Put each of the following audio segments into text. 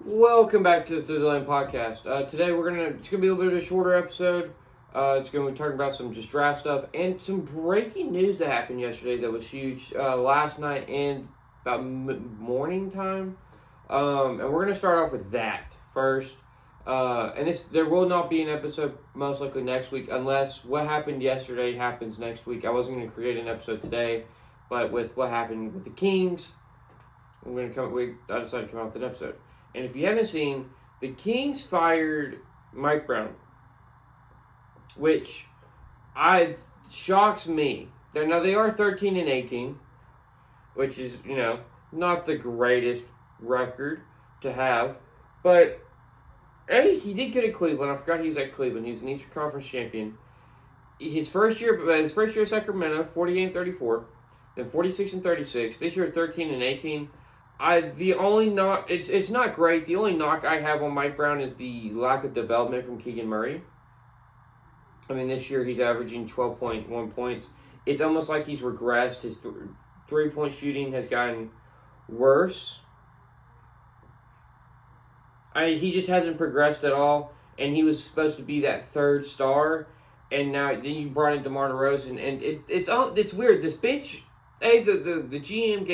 Welcome back to the Through the Lane podcast. Today it's gonna be a little bit of a shorter episode. It's gonna be talking about some just draft stuff and some breaking news that happened yesterday that was huge last night and about morning time. And we're gonna start off with that first. There will not be an episode most likely next week unless what happened yesterday happens next week. I wasn't gonna create an episode today, but with what happened with the Kings, I decided to come out with an episode. And if you haven't seen, the Kings fired Mike Brown, which shocks me. They are 13-18, which is not the greatest record to have, but hey, he did good at Cleveland. I forgot he was at Cleveland. He's an Eastern Conference champion. His first year at Sacramento, 48-34, then 46-36. This year, 13-18. It's not great. The only knock I have on Mike Brown is the lack of development from Keegan Murray. I mean, this year he's averaging 12.1 points. It's almost like he's regressed. His three-point shooting has gotten worse. He just hasn't progressed at all. And he was supposed to be that third star, and now then you brought in DeMar DeRozan, and it's weird. This bench, the GM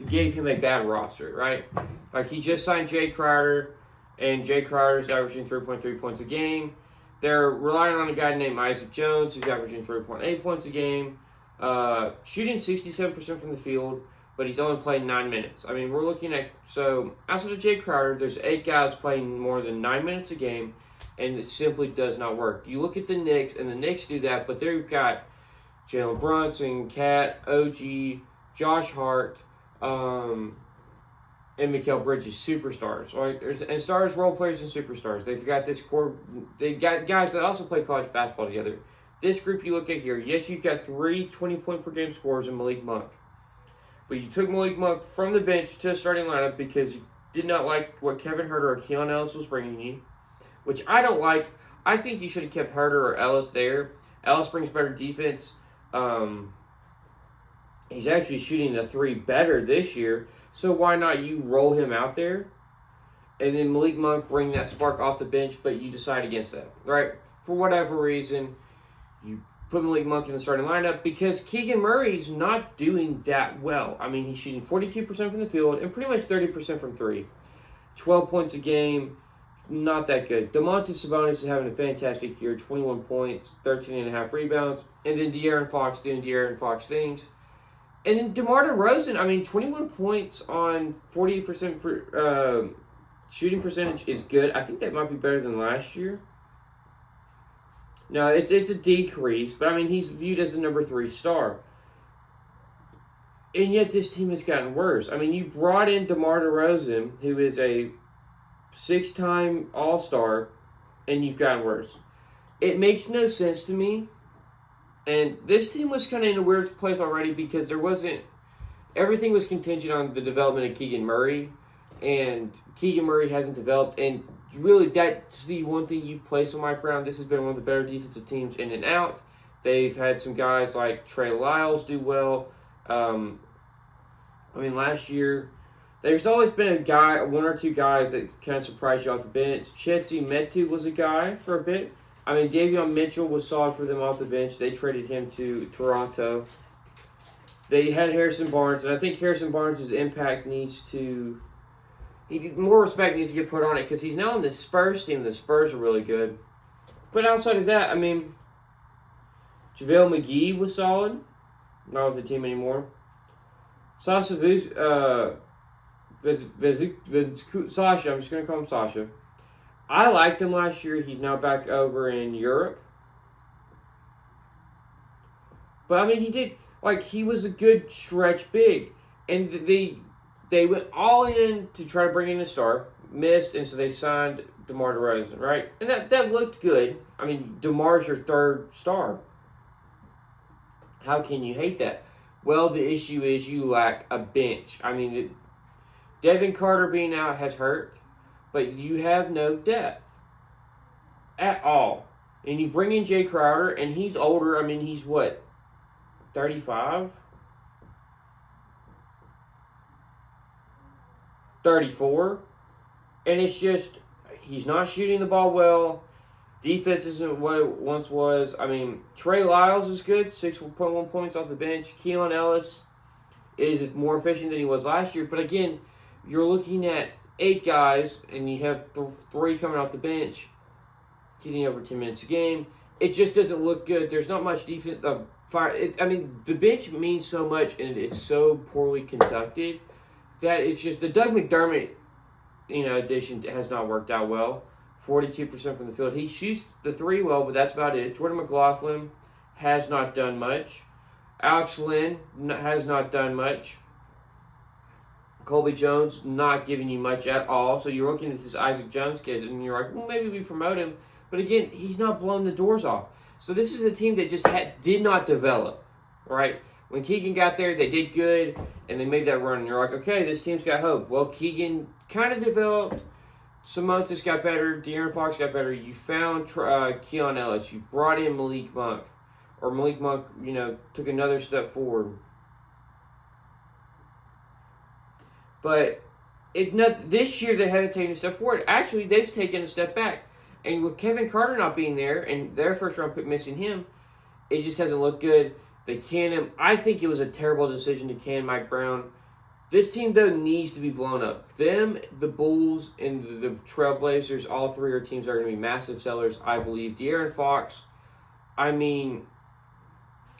gave him a bad roster, right? Like, he just signed Jay Crowder, and Jay Crowder's averaging 3.3 points a game. They're relying on a guy named Isaac Jones, who's averaging 3.8 points a game, shooting 67% from the field, but he's only playing 9 minutes. I mean, we're looking at, so outside of Jay Crowder, there's 8 guys playing more than 9 minutes a game, and it simply does not work. You look at the Knicks, and the Knicks do that, but they've got Jalen Brunson, Cat, OG, Josh Hart, and Mikal Bridges, superstars, right? And stars, role players, and superstars. They've got this core. They got guys that also play college basketball together. This group you look at here, yes, you've got 3 20-point per game scorers in Malik Monk, but you took Malik Monk from the bench to the starting lineup because you did not like what Kevin Huerter or Keon Ellis was bringing you, which I don't like. I think you should have kept Huerter or Ellis there. Ellis brings better defense. He's actually shooting the 3 better this year, so why not you roll him out there? And then Malik Monk bring that spark off the bench, but you decide against that, right? For whatever reason, you put Malik Monk in the starting lineup because Keegan Murray's not doing that well. I mean, he's shooting 42% from the field and pretty much 30% from 3. 12 points a game, not that good. Domantas Sabonis is having a fantastic year, 21 points, 13.5 rebounds. And then De'Aaron Fox doing De'Aaron Fox things. And then DeMar DeRozan, I mean, 21 points on 48% shooting percentage is good. I think that might be better than last year. No, it's a decrease, but I mean, he's viewed as the number 3 star. And yet this team has gotten worse. I mean, you brought in DeMar DeRozan, who is a 6-time All-Star, and you've gotten worse. It makes no sense to me. And this team was kind of in a weird place already because everything was contingent on the development of Keegan Murray, and Keegan Murray hasn't developed, and really that's the one thing you place on Mike Brown. This has been one of the better defensive teams in and out. They've had some guys like Trey Lyles do well. Last year, there's always been one or two guys that kind of surprise you off the bench. Chetzi Metu was a guy for a bit. I mean, Davion Mitchell was solid for them off the bench. They traded him to Toronto. They had Harrison Barnes, and I think Harrison Barnes' impact more respect needs to get put on it because he's now on the Spurs team. The Spurs are really good. But outside of that, I mean, JaVale McGee was solid. Not with the team anymore. Sasha, I'm just going to call him Sasha. I liked him last year. He's now back over in Europe. But, I mean, he was a good stretch big. And they went all in to try to bring in a star. Missed, and so they signed DeMar DeRozan, right? And that looked good. I mean, DeMar's your 3rd star. How can you hate that? Well, the issue is you lack a bench. I mean, Devin Carter being out has hurt. But you have no depth at all. And you bring in Jay Crowder, and he's older. I mean, he's what, 35? 34. And it's just, he's not shooting the ball well. Defense isn't what it once was. I mean, Trey Lyles is good, 6.1 points off the bench. Keon Ellis is more efficient than he was last year. But again, you're looking at 8 guys, and you have 3 coming off the bench, getting over 10 minutes a game. It just doesn't look good. There's not much defense. The bench means so much, and it's so poorly conducted that it's just the Doug McDermott, addition has not worked out well. 42% from the field. He shoots the 3 well, but that's about it. Jordan McLaughlin has not done much. Alex Lynn has not done much. Colby Jones not giving you much at all. So you're looking at this Isaac Jones kid, and you're like, well, maybe we promote him. But again, he's not blowing the doors off. So this is a team that just did not develop, right? When Keegan got there, they did good, and they made that run. And you're like, okay, this team's got hope. Well, Keegan kind of developed. Simontis got better. De'Aaron Fox got better. You found Keon Ellis. You brought in Malik Monk. Or Malik Monk, took another step forward. But this year they haven't taken a step forward. Actually, they've taken a step back. And with Kevin Carter not being there, and their first round pick missing him, it just hasn't looked good. They canned him. I think it was a terrible decision to can Mike Brown. This team, though, needs to be blown up. Them, the Bulls, and the Trailblazers, all 3 are teams that are going to be massive sellers, I believe. De'Aaron Fox,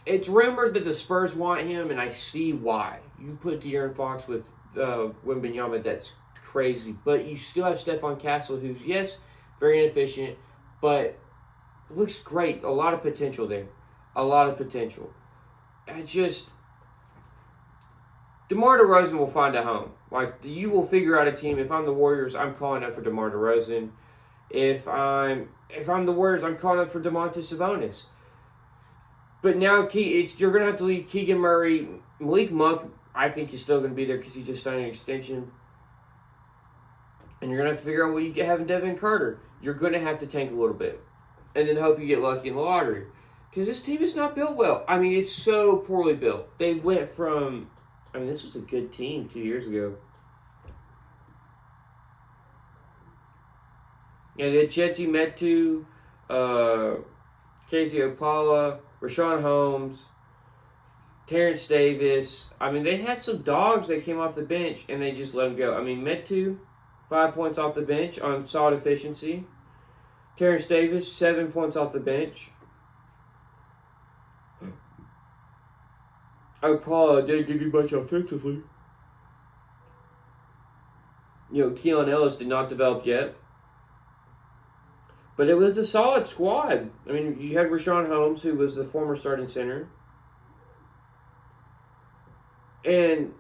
it's rumored that the Spurs want him, and I see why. You put De'Aaron Fox with Wembanyama, that's crazy. But you still have Stephon Castle, who's, yes, very inefficient, but looks great. A lot of potential there. A lot of potential. DeMar DeRozan will find a home. You will figure out a team. If I'm the Warriors, I'm calling up for DeMar DeRozan. If I'm the Warriors, I'm calling up for Domantas Sabonis. But now you're going to have to leave Keegan Murray. Malik Monk, I think, is still going to be there because he just signed an extension. And you're going to have to figure out what you have in Devin Carter. You're going to have to tank a little bit. And then hope you get lucky in the lottery. Because this team is not built well. It's so poorly built. They went from... this was a good team 2 years ago. Yeah, they had Chetty Metu, Casey Opala, Rashawn Holmes, Terrence Davis. They had some dogs that came off the bench, and they just let them go. Metu, 5 points off the bench on solid efficiency. Terrence Davis, 7 points off the bench. Opala didn't do much offensively. Keon Ellis did not develop yet. But it was a solid squad. You had Rashawn Holmes, who was the former starting center. And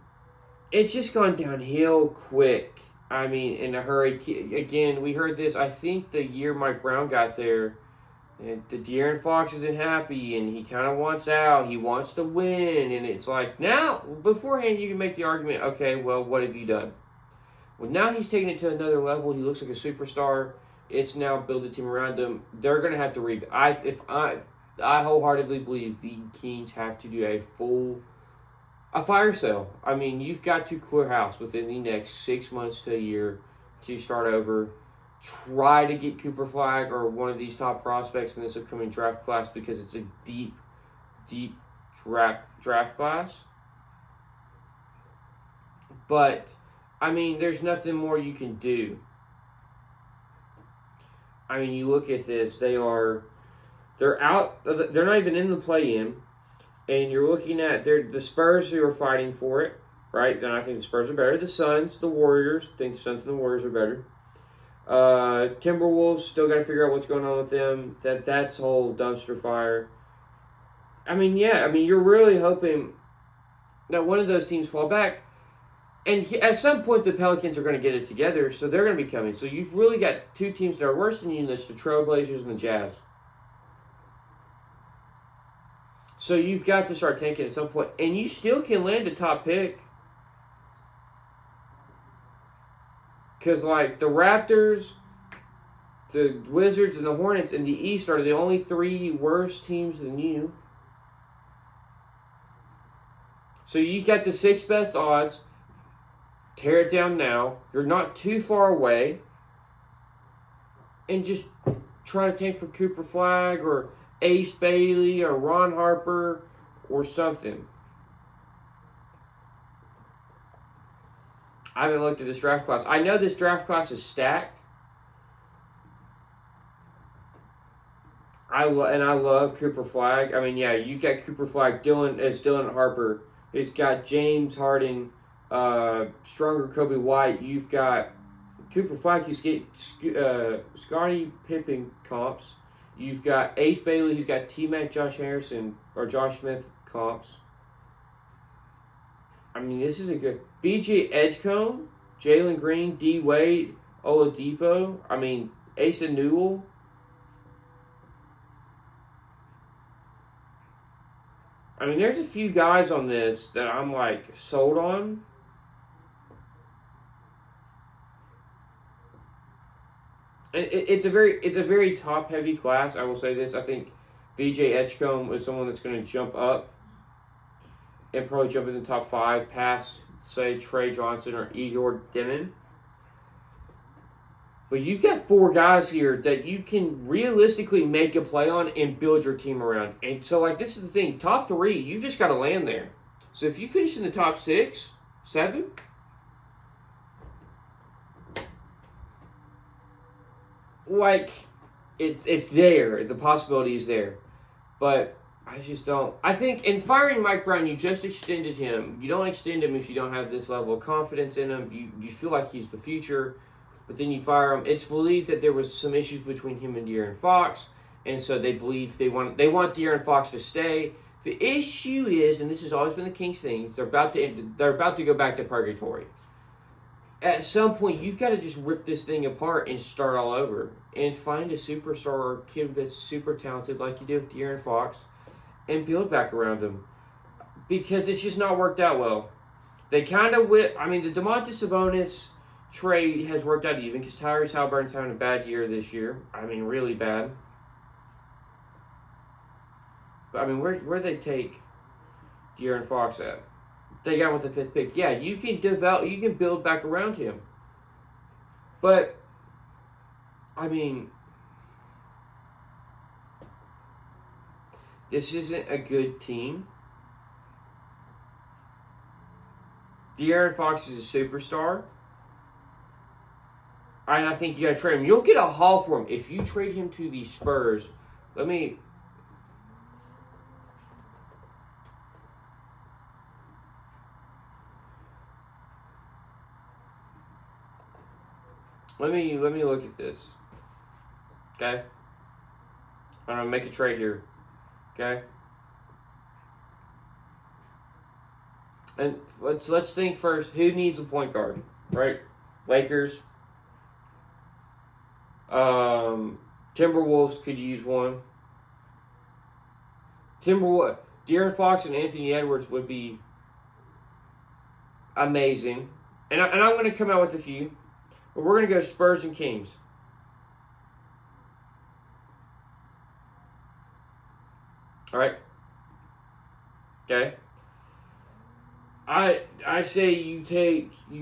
it's just gone downhill quick. In a hurry. Again, we heard this, I think, the year Mike Brown got there. And the De'Aaron Fox isn't happy, and he kind of wants out. He wants to win. And it's like, now, beforehand, you can make the argument, okay, well, what have you done? Well, now he's taking it to another level. He looks like a superstar. It's now build a team around him. They're going to have to read. I wholeheartedly believe the Kings have to do a fire sale. You've got to clear house within the next 6 months to a year to start over. Try to get Cooper Flagg or one of these top prospects in this upcoming draft class because it's a deep, deep draft class. But, there's nothing more you can do. You look at this, they're out, they're not even in the play-in, and you're looking at the Spurs who are fighting for it, right? And I think the Spurs are better. The Suns, the Warriors, I think the Suns and the Warriors are better. Timberwolves, still got to figure out what's going on with them. That's a whole dumpster fire. You're really hoping that one of those teams fall back. And at some point, the Pelicans are going to get it together, so they're going to be coming. So you've really got 2 teams that are worse than you, and that's the Trailblazers and the Jazz. So you've got to start tanking at some point. And you still can land a top pick. Because, the Raptors, the Wizards, and the Hornets in the East are the only 3 worse teams than you. So you got the 6th best odds. Tear it down now. You're not too far away. and just try to tank for Cooper Flagg or Ace Bailey or Ron Harper or something. I haven't looked at this draft class. I know this draft class is stacked. I love Cooper Flagg. I mean, yeah, you got Cooper Flagg, Dylan Harper. He's got James Harden, stronger Kobe White. You've got Cooper Flagg. He's get Scottie Pippen comps. You've got Ace Bailey. He's got T-Mac, Josh Smith comps. I mean, this is a good B.J. Edgecombe, Jalen Green, D. Wade, Oladipo. I mean, Asa Newell. I mean, there's a few guys on this that I'm like sold on. And it's a very top heavy class. I will say this. I think B.J. Edgecombe is someone that's going to jump up and probably jump in the top 5 past, say, Trey Johnson or Igor Demon. But you've got 4 guys here that you can realistically make a play on and build your team around. And so, like, this is the thing. Top 3, you've just got to land there. So if you finish in the top 6, 7, like, it's there. The possibility is there. But I just don't. I think in firing Mike Brown, you just extended him. You don't extend him if you don't have this level of confidence in him. You feel like he's the future. But then you fire him. It's believed that there was some issues between him and De'Aaron Fox, and so they believe they want De'Aaron Fox to stay. The issue is, and this has always been the Kings' thing, they're about to go back to purgatory. At some point, you've got to just rip this thing apart and start all over, and find a superstar kid that's super talented, like you did with De'Aaron Fox, and build back around him, because it's just not worked out well. They kind of the Domantas Sabonis trade has worked out even because Tyrese Halliburton's having a bad year this year. I mean, really bad. But I mean, where they take De'Aaron Fox at? They got with the 5th pick. Yeah, you can build back around him. But I mean, this isn't a good team. De'Aaron Fox is a superstar. And I think you got to trade him. You'll get a haul for him if you trade him to the Spurs. Let me look at this. Okay? I'm gonna make a trade here. Okay? And let's think first. Who needs a point guard? Right? Lakers. Timberwolves could use one. De'Aaron Fox and Anthony Edwards would be amazing. And I'm going to come out with a few. But we're going to go Spurs and Kings. All right? Okay? I say you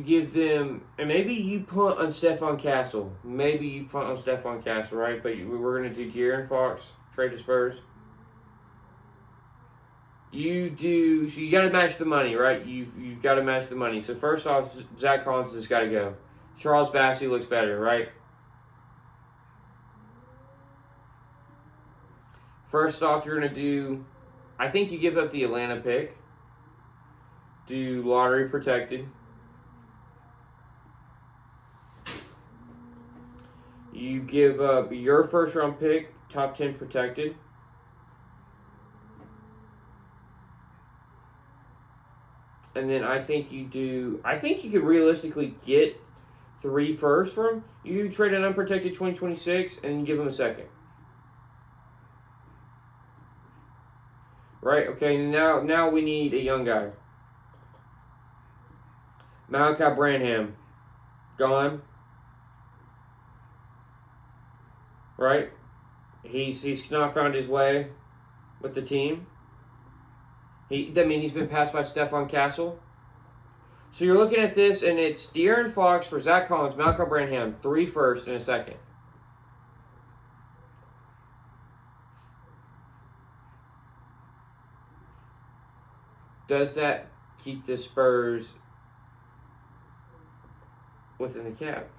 give them, and maybe you punt on Stephon Castle. Right? But we're going to do De'Aaron Fox, trade to Spurs. So you got to match the money, right? You've got to match the money. So first off, Zach Collins has got to go. Charles Bassey looks better, right? First off, you're going to do, I think you give up the Atlanta pick. Do lottery protected. You give up your first round pick, top 10 protected. And then I think you could realistically get 3 firsts from. You trade an unprotected 2026 and give them a second. Right? Okay, now we need a young guy. Malachi Branham, gone. Right? He's not found his way with the team. He's been passed by Stephon Castle. So you're looking at this, and it's De'Aaron Fox for Zach Collins, Malachi Branham, 3 firsts and a second. Does that keep the Spurs within the cap?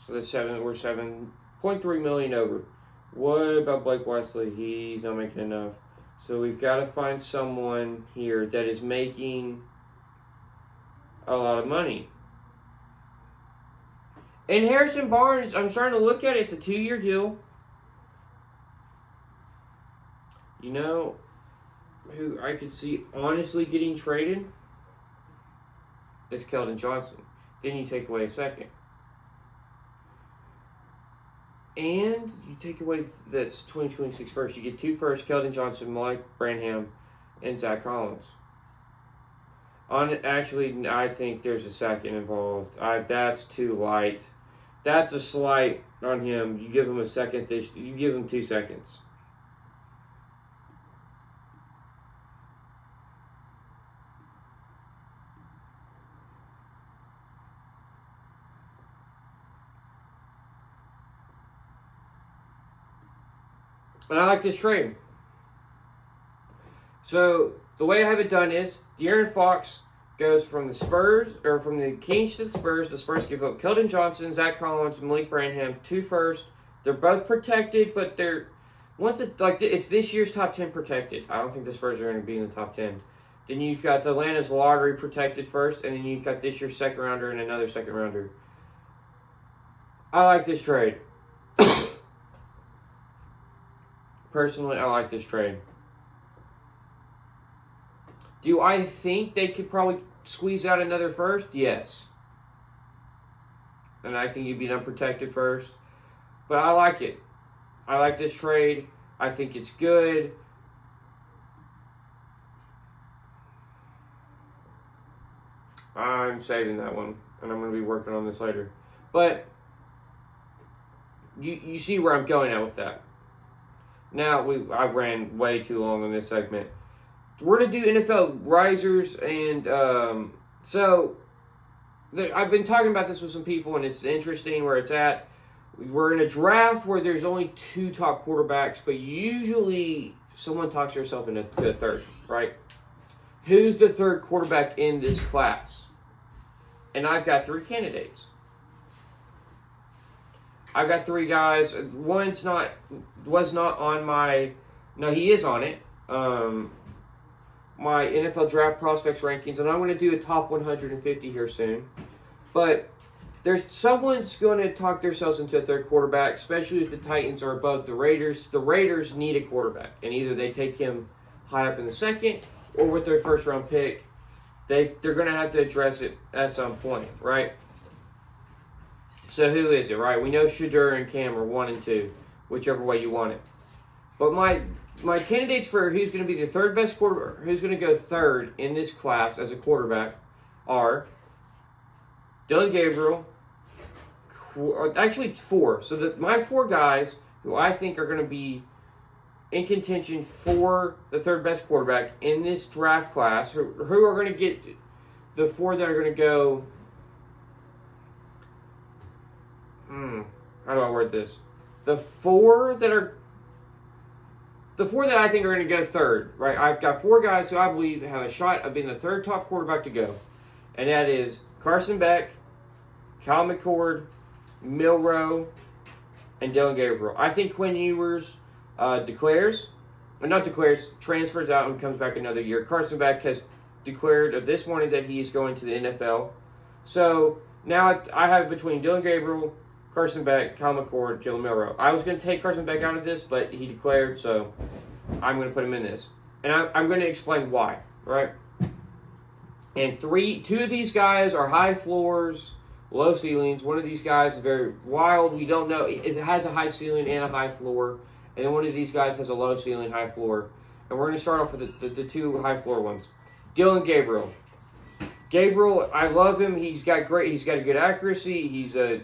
So we're $7.3 million over. What about Blake Wesley? He's not making enough. So we've got to find someone here that is making a lot of money. And Harrison Barnes, I'm starting to look at it. It's a 2-year deal. You know who I could see honestly getting traded? It's Keldon Johnson. Then you take away a second. And you take away that's 2026 first. You get 2 firsts, Keldon Johnson, Malik Branham, and Zach Collins. Actually, I think there's a second involved. That's too light. That's a slight on him. You give him a second. You give him 2 seconds. And I like this trade. So the way I have it done is De'Aaron Fox goes from the Spurs, or from the Kings to the Spurs. The Spurs give up Keldon Johnson, Zach Collins, Malik Branham, 2 firsts. They're both protected, but it's this year's top 10 protected. I don't think the Spurs are going to be in the top 10. Then you've got the Atlanta's lottery protected first, and then you've got this year's second rounder and another second rounder. I like this trade. Personally, I like this trade. Do I think they could probably squeeze out another first? Yes. And I think you'd be an unprotected first. But I like it. I like this trade. I think it's good. I'm saving that one. And I'm going to be working on this later. But you see where I'm going at with that. Now, I've ran way too long on this segment. We're going to do NFL risers, and I've been talking about this with some people, and it's interesting where it's at. We're in a draft where there's only 2 top quarterbacks, but usually someone talks yourself into the third, right? Who's the third quarterback in this class? And I've got 3 candidates. I've got 3 guys. One's was not on my. No, he is on it. My NFL draft prospects rankings, and I'm going to do a top 150 here soon. But someone's going to talk themselves into a third quarterback, especially if the Titans are above the Raiders. The Raiders need a quarterback, and either they take him high up in the second, or with their first round pick, they're going to have to address it at some point, right? So who is it, right? We know Shedeur and Cam are 1 and 2, whichever way you want it. But my candidates for who's going to be the third best quarterback, who's going to go third in this class as a quarterback, are Dillon Gabriel. Actually, it's 4. So my 4 guys who I think are going to be in contention for the third best quarterback in this draft class, who are going to get the 4 that are going to go. How do I word this? The 4 that I think are going to go third, right? I've got 4 guys who I believe have a shot of being the third top quarterback to go. And that is Carson Beck, Kyle McCord, Milroe, and Dillon Gabriel. I think Quinn Ewers transfers out and comes back another year. Carson Beck has declared this morning that he is going to the NFL. So now I have between Dillon Gabriel, Carson Beck, Kyle McCord, Jalen Milroe. I was going to take Carson Beck out of this, but he declared, so I'm going to put him in this. And I'm going to explain why, right? And 2 of these guys are high floors, low ceilings. One of these guys is very wild. We don't know. It has a high ceiling and a high floor. And then one of these guys has a low ceiling, high floor. And we're going to start off with the 2 high floor ones. Dillon Gabriel. Gabriel, I love him. He's got a good accuracy. He's a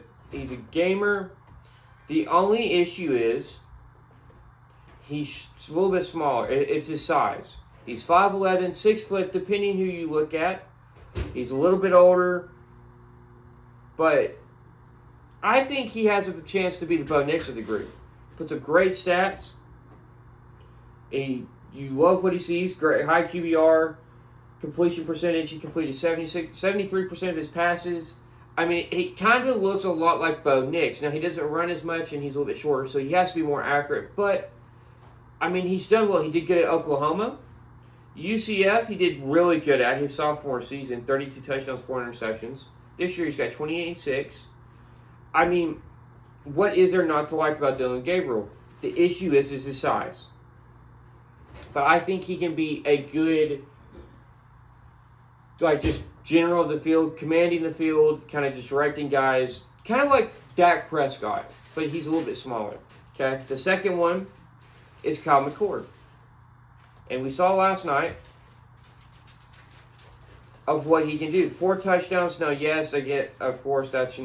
gamer. The only issue is He's a little bit smaller. It's his size. He's 5'11", 6 foot, depending who you look at. He's a little bit older, but I think he has a chance to be the Bo Nix of the group. Puts up great stats. You love what he sees. Great high QBR, completion percentage. He completed 73% of his passes. I mean, it kind of looks a lot like Bo Nix. Now, he doesn't run as much, and he's a little bit shorter, so he has to be more accurate. But, I mean, he's done well. He did good at Oklahoma. UCF, he did really good at his sophomore season. 32 touchdowns, 4 interceptions. This year, he's got 28 and 6. I mean, what is there not to like about Dillon Gabriel? The issue is his size. But I think he can be a good, like, just general of the field, commanding the field, kind of just directing guys, kind of like Dak Prescott, but he's a little bit smaller. Okay? The second one is Kyle McCord. And we saw last night of what he can do. 4 touchdowns. Now, yes, of course, that's,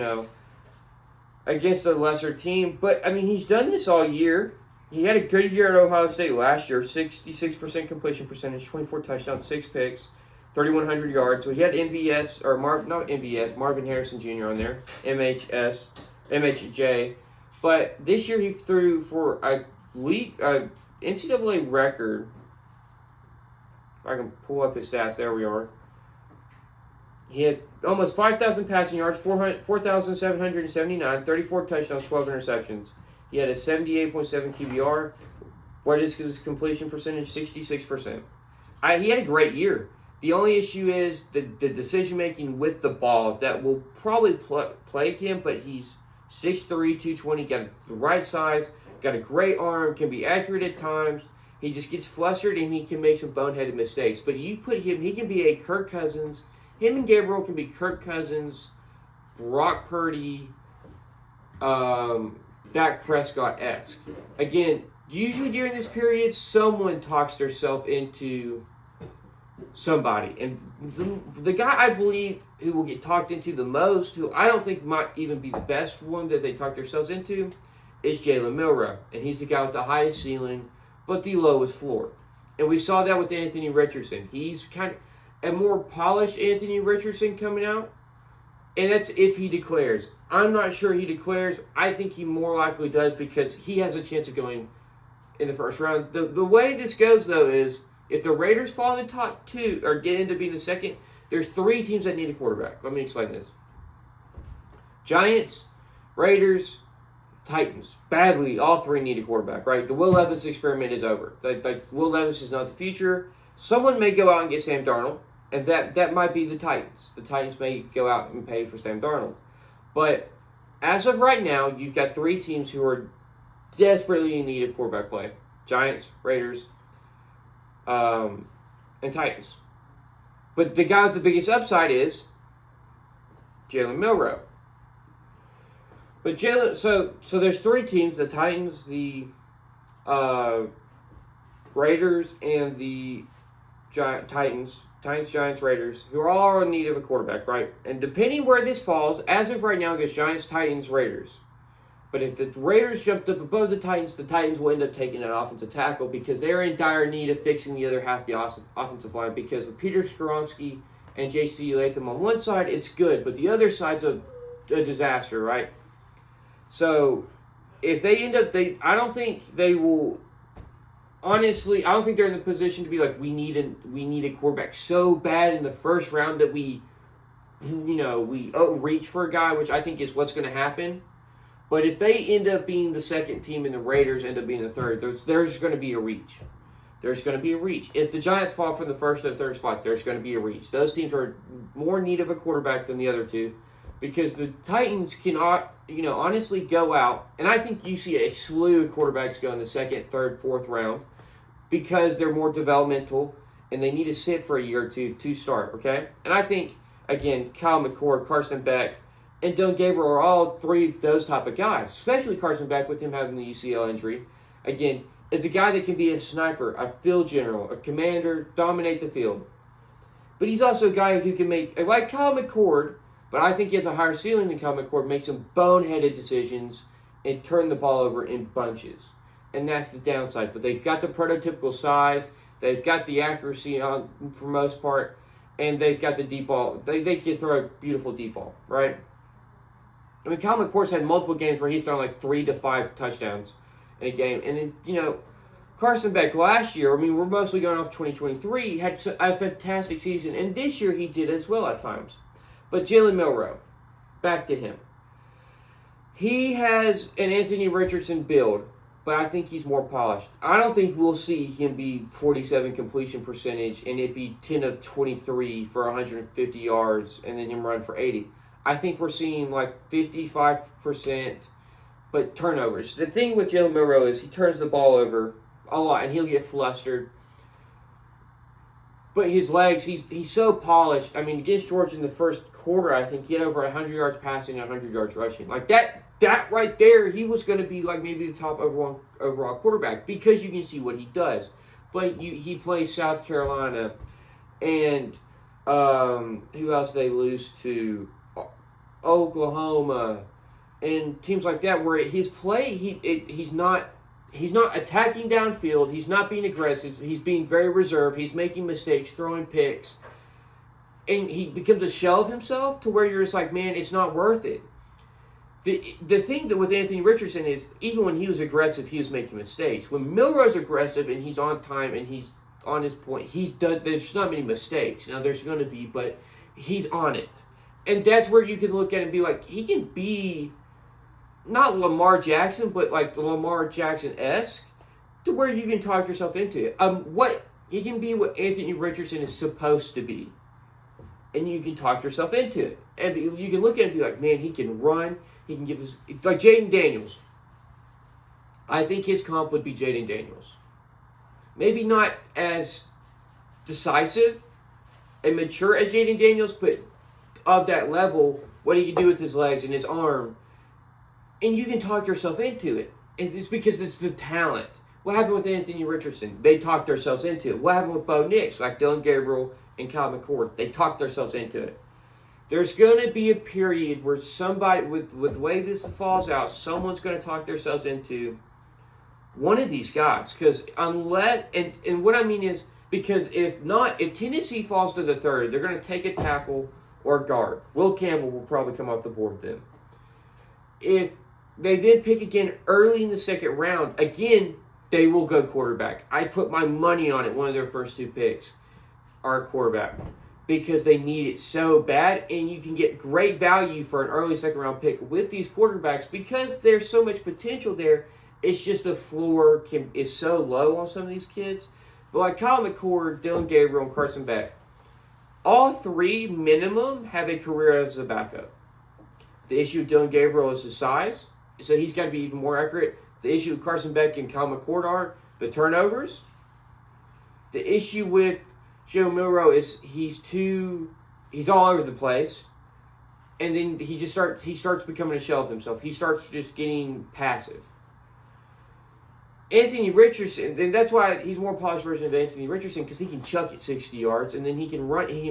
against a lesser team. But, I mean, he's done this all year. He had a good year at Ohio State last year. 66% completion percentage, 24 touchdowns, 6 picks, 3,100 yards. So he had Marvin Harrison Jr. on there. MHJ. But this year he threw for a NCAA record. If I can pull up his stats, there we are. He had almost 5,000 passing yards, 4,779, 34 touchdowns, 12 interceptions. He had a 78.7 QBR. What is his completion percentage? 66%. He had a great year. The only issue is the decision-making with the ball that will probably plague him, but he's 6'3", 220, got the right size, got a great arm, can be accurate at times. He just gets flustered, and he can make some boneheaded mistakes. But you put him, he can be a Kirk Cousins. Him and Gabriel can be Kirk Cousins, Brock Purdy, Dak Prescott-esque. Again, usually during this period, someone talks themselves into somebody. And the guy I believe who will get talked into the most, who I don't think might even be the best one that they talk themselves into, is Jalen Milroe. And he's the guy with the highest ceiling, but the lowest floor. And we saw that with Anthony Richardson. He's kind of a more polished Anthony Richardson coming out. And that's if he declares. I'm not sure he declares. I think he more likely does because he has a chance of going in the first round. The way this goes, though, is if the Raiders fall in the top 2 or get into being the second, there's 3 teams that need a quarterback. Let me explain this. Giants, Raiders, Titans. Badly, all 3 need a quarterback, right? The Will Levis experiment is over. Will Levis is not the future. Someone may go out and get Sam Darnold, and that might be the Titans. The Titans may go out and pay for Sam Darnold. But as of right now, you've got 3 teams who are desperately in need of quarterback play. Giants, Raiders, and Titans. But the guy with the biggest upside is Jalen Milroe. But so there's 3 teams: the Titans, the Raiders, and the Titans, Giants, Raiders, who are all in need of a quarterback, right? And depending where this falls, as of right now, it goes Giants, Titans, Raiders. But if the Raiders jumped up above the Titans will end up taking an offensive tackle because they're in dire need of fixing the other half of the offensive line. Because with Peter Skoronski and J.C. Latham on one side, it's good, but the other side's a disaster, right? So if they end up, I don't think they will. Honestly, I don't think they're in the position to be like, we need a quarterback so bad in the first round that we reach for a guy, which I think is what's going to happen. But if they end up being the second team and the Raiders end up being the third, there's going to be a reach. There's going to be a reach. If the Giants fall from the first to the third spot, there's going to be a reach. Those teams are more in need of a quarterback than the other two because the Titans cannot, honestly go out. And I think you see a slew of quarterbacks go in the second, third, fourth round because they're more developmental and they need to sit for a year or two to start, okay? And I think, again, Kyle McCord, Carson Beck, and Dillon Gabriel are all 3 of those type of guys, especially Carson Beck with him having the UCL injury. Again, is a guy that can be a sniper, a field general, a commander, dominate the field. But he's also a guy who can make, like Kyle McCord, but I think he has a higher ceiling than Kyle McCord, make some boneheaded decisions and turn the ball over in bunches. and that's the downside. But they've got the prototypical size, they've got the accuracy on for most part, and they've got the deep ball. They can throw a beautiful deep ball, right? I mean, Kyle McCord's had multiple games where he's thrown like 3 to 5 touchdowns in a game, and then Carson Beck last year, I mean, we're mostly going off 2023, had a fantastic season, and this year he did as well at times. But Jalen Milroe, back to him. He has an Anthony Richardson build, but I think he's more polished. I don't think we'll see him be 47 completion percentage and it be 10 of 23 for 150 yards and then him run for 80. I think we're seeing like 55%, but turnovers. The thing with Jalen Milroe is he turns the ball over a lot and he'll get flustered. But his legs, he's so polished. I mean, against Georgia in the first quarter, I think he had over 100 yards passing and 100 yards rushing. Like that right there, he was going to be like maybe the top overall quarterback because you can see what he does. But he plays South Carolina and who else they lose to? Oklahoma and teams like that where his play, he's not attacking downfield. He's not being aggressive. He's being very reserved. He's making mistakes, throwing picks. And he becomes a shell of himself to where you're just like, man, it's not worth it. The thing that with Anthony Richardson is, even when he was aggressive, he was making mistakes. When Milroe's aggressive and he's on time and he's on his point, there's not many mistakes. Now, there's going to be, but he's on it. And that's where you can look at it and be like, he can be not Lamar Jackson, but like the Lamar Jackson-esque, to where you can talk yourself into it. He can be what Anthony Richardson is supposed to be. And you can talk yourself into it. And you can look at it and be like, man, he can run. He can give us, like Jaden Daniels. I think his comp would be Jaden Daniels. Maybe not as decisive and mature as Jaden Daniels, but of that level, what he can do with his legs and his arm. And you can talk yourself into it. And it's because it's the talent. What happened with Anthony Richardson? They talked themselves into it. What happened with Bo Nix, like Dillon Gabriel and Kyle McCord? They talked themselves into it. There's going to be a period where somebody, with the way this falls out, someone's going to talk themselves into one of these guys. Because unless, and what I mean is, because if Tennessee falls to the third, they're going to take a tackle or guard. Will Campbell will probably come off the board then. If they then pick again early in the second round, again, they will go quarterback. I put my money on it. One of their first 2 picks are a quarterback because they need it so bad, and you can get great value for an early second round pick with these quarterbacks because there's so much potential there. It's just the floor is so low on some of these kids. But like Kyle McCord, Dillon Gabriel, and Carson Beck, all 3 minimum have a career as a backup. The issue with Dillon Gabriel is his size, so he's got to be even more accurate. The issue with Carson Beck and Kyle McCord are the turnovers. The issue with Joe Milroe is he's all over the place, and then he starts becoming a shell of himself. He starts just getting passive. Anthony Richardson, and that's why he's a more polished version of Anthony Richardson, because he can chuck it 60 yards, and then he can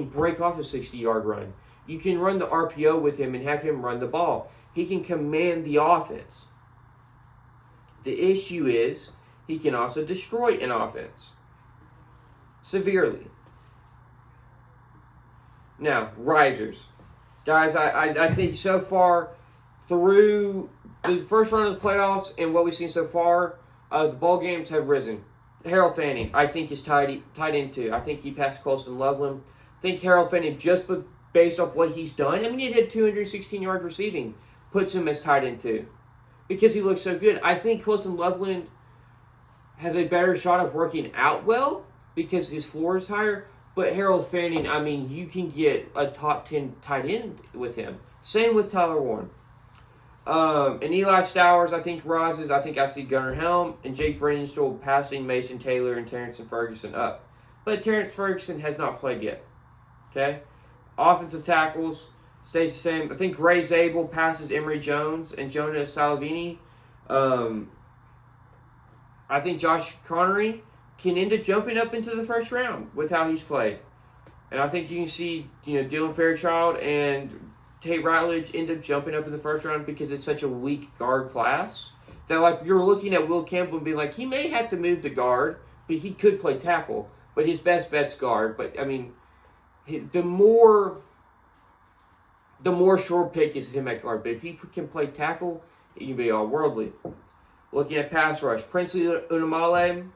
break off a 60-yard run. You can run the RPO with him and have him run the ball. He can command the offense. The issue is he can also destroy an offense severely. Now, risers. Guys, I think so far through the first round of the playoffs and what we've seen so far, the ball games have risen. Harold Fanning, I think, is tied into. I think he passed Colston Loveland. I think Harold Fanning, just based off what he's done, I mean, he had 216 yards receiving, puts him as tied into because he looks so good. I think Colston Loveland has a better shot of working out well because his floor is higher. But Harold Fanning, I mean, you can get a top 10 tight end with him. Same with Tyler Warren. And Eli Stowers, I think, rises. I think I see Gunnar Helm and Jake Brennan still passing Mason Taylor and Terrence Ferguson up. But Terrence Ferguson has not played yet. Okay? Offensive tackles stays the same. I think Ray Zabel passes Emory Jones and Jonah Salavini. I think Josh Connery can end up jumping up into the first round with how he's played. And I think you can see, Dylan Fairchild and Tate Ratledge end up jumping up in the first round because it's such a weak guard class that like you're looking at Will Campbell and being like, he may have to move to guard, but he could play tackle. But his best bet's guard. But I mean, the more sure pick is him at guard. But if he can play tackle, he can be all worldly. Looking at pass rush, Princely Unamale,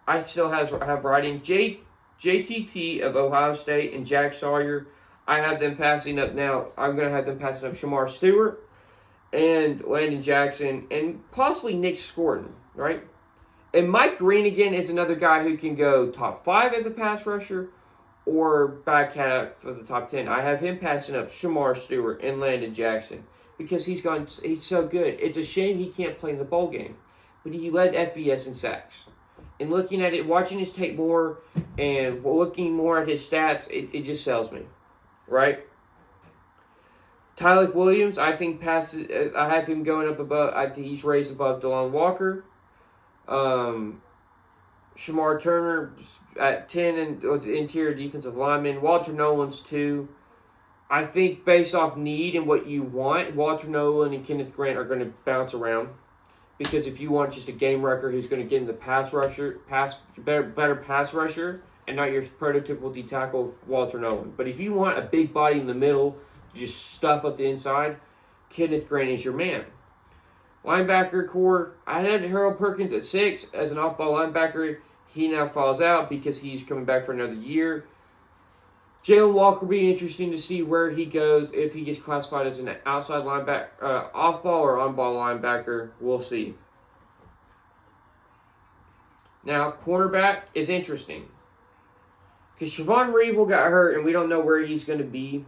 I still have writing JTT of Ohio State and Jack Sawyer. I have them passing up now. I'm going to have them passing up Shamar Stewart and Landon Jackson and possibly Nick Scorton, right? And Mike Green, again, is another guy who can go top 5 as a pass rusher or back out for the top 10. I have him passing up Shamar Stewart and Landon Jackson because he's so good. It's a shame he can't play in the bowl game. But he led FBS in sacks. And looking at it, watching his tape more and looking more at his stats, it just sells me. Right? Tylik Williams, I think passes. I have him going up above. I think he's raised above DeLon Walker. Shamar Turner at 10 and the interior defensive lineman. Walter Nolan's 2. I think based off need and what you want, Walter Nolan and Kenneth Grant are going to bounce around. Because if you want just a game wrecker who's going to get in the better pass rusher, and not your prototypical D tackle, Walter Nolan. But if you want a big body in the middle, just stuff up the inside, Kenneth Grant is your man. Linebacker core, I had Harold Perkins at 6 as an off-ball linebacker. He now falls out because he's coming back for another year. Jalen Walker will be interesting to see where he goes if he gets classified as an outside linebacker, off-ball or on-ball linebacker. We'll see. Now, cornerback is interesting. Because Siobhan Reevil got hurt, and we don't know where he's going to be.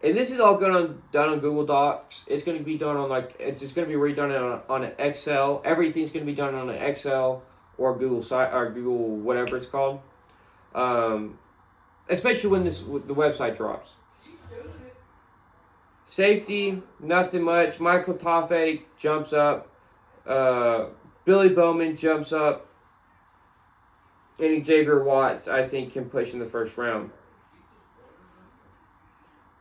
And this is all done on Google Docs. It's going to be done on, it's just going to be redone on an Excel. Everything's going to be done on an Excel or Google site or Google whatever it's called. Especially when the website drops. Safety, nothing much. Michael Taffe jumps up. Billy Bowman jumps up. And Xavier Watts, I think, can push in the first round.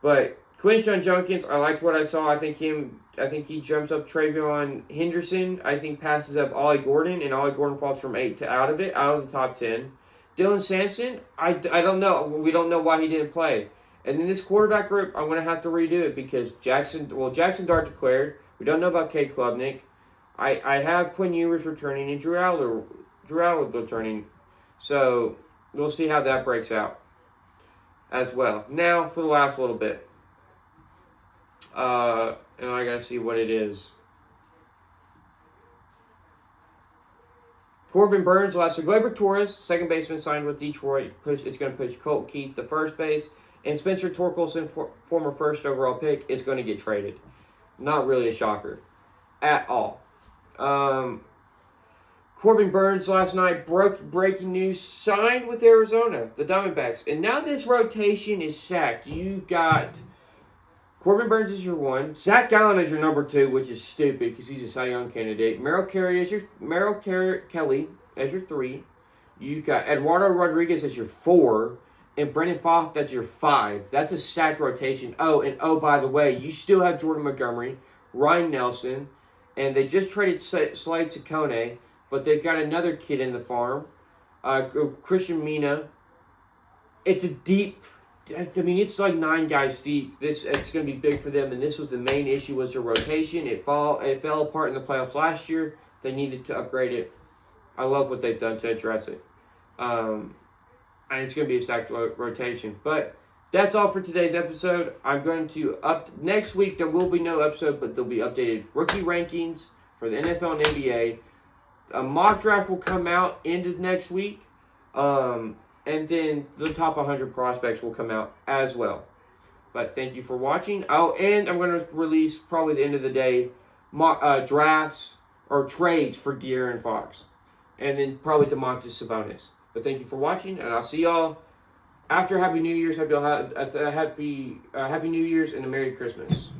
But Quinshon Junkins, I liked what I saw. I think he jumps up Travion Henderson. I think passes up Ollie Gordon, and Ollie Gordon falls from 8 to out of the top 10. Dylan Sampson, I don't know. We don't know why he didn't play. And then this quarterback group, I'm going to have to redo it because Jackson Dart declared. We don't know about Cade Klubnik. I have Quinn Ewers returning and Drew Allen returning. So we'll see how that breaks out as well. Now for the last little bit. And I got to see what it is. Corbin Burns, so Gleyber Torres, second baseman, signed with Detroit. It's going to push Colt Keith to first base. And Spencer Torkelson, former first overall pick, is going to get traded. Not really a shocker at all. Corbin Burns last night, breaking news, signed with Arizona, the Diamondbacks. And now this rotation is stacked. You've got Corbin Burns is your 1. Zach Gallen is your number 2, which is stupid because he's a Cy Young candidate. Merrill Kelly as your 3. You've got Eduardo Rodriguez as your 4. And Brendan Pfaff, that's your 5. That's a stacked rotation. Oh, by the way, you still have Jordan Montgomery, Ryan Nelson, and they just traded Slade Ciccone, but they've got another kid in the farm, Christian Mina. It's a deep, it's like 9 guys deep. It's going to be big for them, and this was the main issue was their rotation. It fell apart in the playoffs last year. They needed to upgrade it. I love what they've done to address it. And it's going to be a stacked rotation. But that's all for today's episode. I'm going to next week. There will be no episode, but there'll be updated rookie rankings for the NFL and NBA. A mock draft will come out into next week, and then the top 100 prospects will come out as well. But thank you for watching. Oh, and I'm going to release probably the end of the day drafts or trades for De'Aaron Fox, and then probably Domantas Sabonis. But thank you for watching, and I'll see y'all after Happy New Year's. Happy New Year's and a Merry Christmas.